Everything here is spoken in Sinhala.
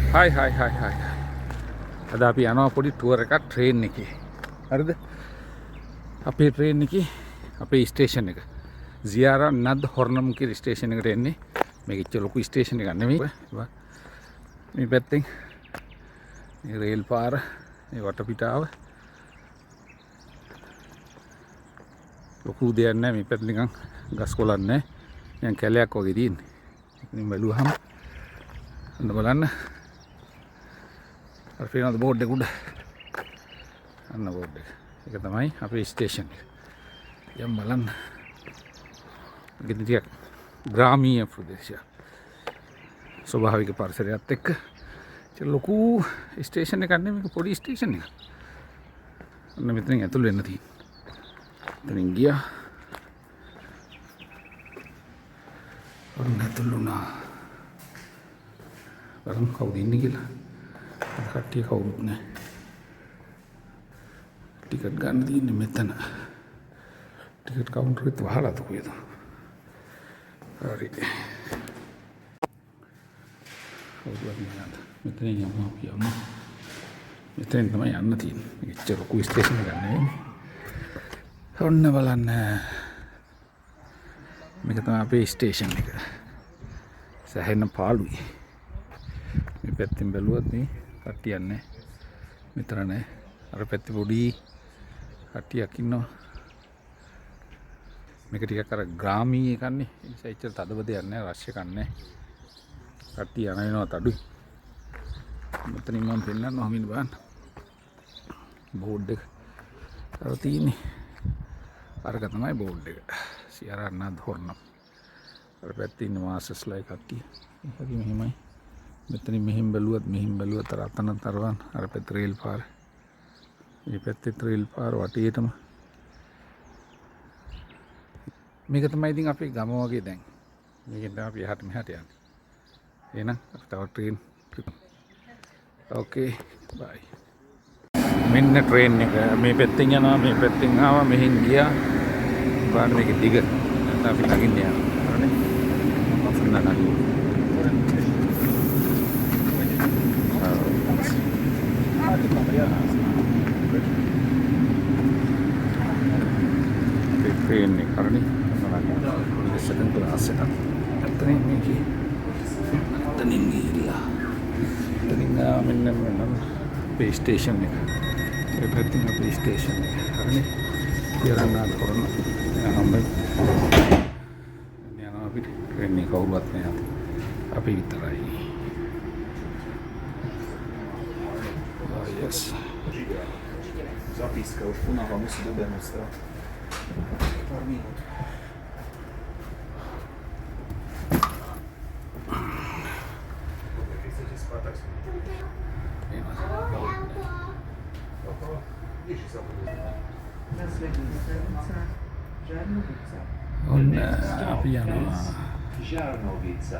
Hai hai hai hai. Ada අපි යනවා පොඩි ටුවර් එකක් ට්‍රේන් එකේ. හරිද? අපේ ට්‍රේන් එකේ අපේ ස්ටේෂන් එක. Ziara Nad Hornam කියලා ස්ටේෂන් එකට එන්නේ. මේක ඉච්ච ලොකු ස්ටේෂන් එකක් නෙමෙයි. මේ පැත්තෙන් මේ රේල් පාර, මේ වටපිටාව ලොකු දෙයක් නැහැ. මේ පැත්ත නිකන් ගස් කොළන් නැහැ. නිකන් කැලයක් වගේ තියෙන්නේ. ඉතින් බැලුවහම අන්න බලන්න. අර පේනවද බෝඩ් එක උඩ? අන්න බෝඩ් එක. ඒක තමයි අපේ ස්ටේෂන් එක. යම් බලන්න. මේක ටිකක් ග්‍රාමීය ප්‍රදේශයක්. ස්වභාවික පරිසරයත් එක්ක ලොකු ස්ටේෂන් එකක් නෙමෙයි, මේක පොඩි ස්ටේෂන් එකක්. අන්න මෙතනින් ඇතුල් වෙන්න තියෙන්නේ. එතනින් ගියා. ඔන්න ඇතුල් වුණා. බලමු කවුද ඉන්නේ කියලා. කට්ටිය කවුරුත් නැහැ. ටිකට් ගන්න තියෙන්නේ මෙතන. ටිකට් කවුන්ටර් එකත් වහලාද කොහෙද? හරි. කවුරුත් නැහැ. මෙතන යමු අපි යමු. මෙතෙන් තමයි යන්න තියෙන්නේ. මේක ලොකු ස්ටේෂන් එකක් නෙවෙයි. ඔන්න බලන්න. මේක තමයි අපේ ස්ටේෂන් එක. සැහෙන පාළුයි. මේ පැත්තෙන් බැලුවොත් මේ කට්ටියක් නැහැ. මෙතන නැහැ. අර පැත්තේ පොඩි කට්ටියක් ඉන්නවා. මේක ටිකක් අර ග්‍රාමීය එකන්නේ. ඒ නිසා ඉච්චර තදබදයක් නැහැ, රෂ් එකක් නැහැ. කට්ටිය යන වෙනවත් අඩුයි. මෙතනින් මම පෙන්නන්නවා හමින් බලන්න. බෝඩ් එක අර තියෙන්නේ. අරක තමයි බෝඩ් එක. Ziara Nad Hornam. අර පැත්තේ ඉන්න මාස්ටර්ස්ලා කට්ටිය. ඒකයි මෙහෙමයි. මෙතනින් මෙහෙම බැලුවත් අර අතන තරවන් අර පැත්තේ රේල් පාර. මේ පැත්තේ රේල් පාර වටේටම. මේක තමයි ඉතින් අපේ ගම වගේ දැන්. මේකෙන් තමයි අපි එහාට මෙහාට යන්නේ. එහෙනම් අපි තව ට්‍රේන් ඕකේ බයි. මෙන්න ට්‍රේන් එක මේ පැත්තෙන් යනවා, මේ පැත්තෙන් ආවා, මෙහෙන් ගියා. බලන්න මේක දිග. නැත්නම් අපි ළඟින් යනවා. හරිනේ. මම නගනවා. ට්‍රේන් එක හරිනේ. මම සෙකන්ඩ් ක්ලාස් එකක්. අතනින් මේකේ. අතනින් ගිහිල්ලා. අතනින් මෙන්න අපේ ස්ටේෂන් එක. ඒ පැත්තෙන් අපේ ස්ටේෂන් එක. හරිනේ. Ziara Nad Hornam. හම්බෙයි. යනවා අපි ට්‍රේන් එක කවුරුවත් නැහැ. අපි විතරයි. Yes. Zapiska, už Punaha musí do demonstra. Pár minút. Keď chcete spať, tak si... Ježi sa to bude. On, අපි යනවා. Žarnovica.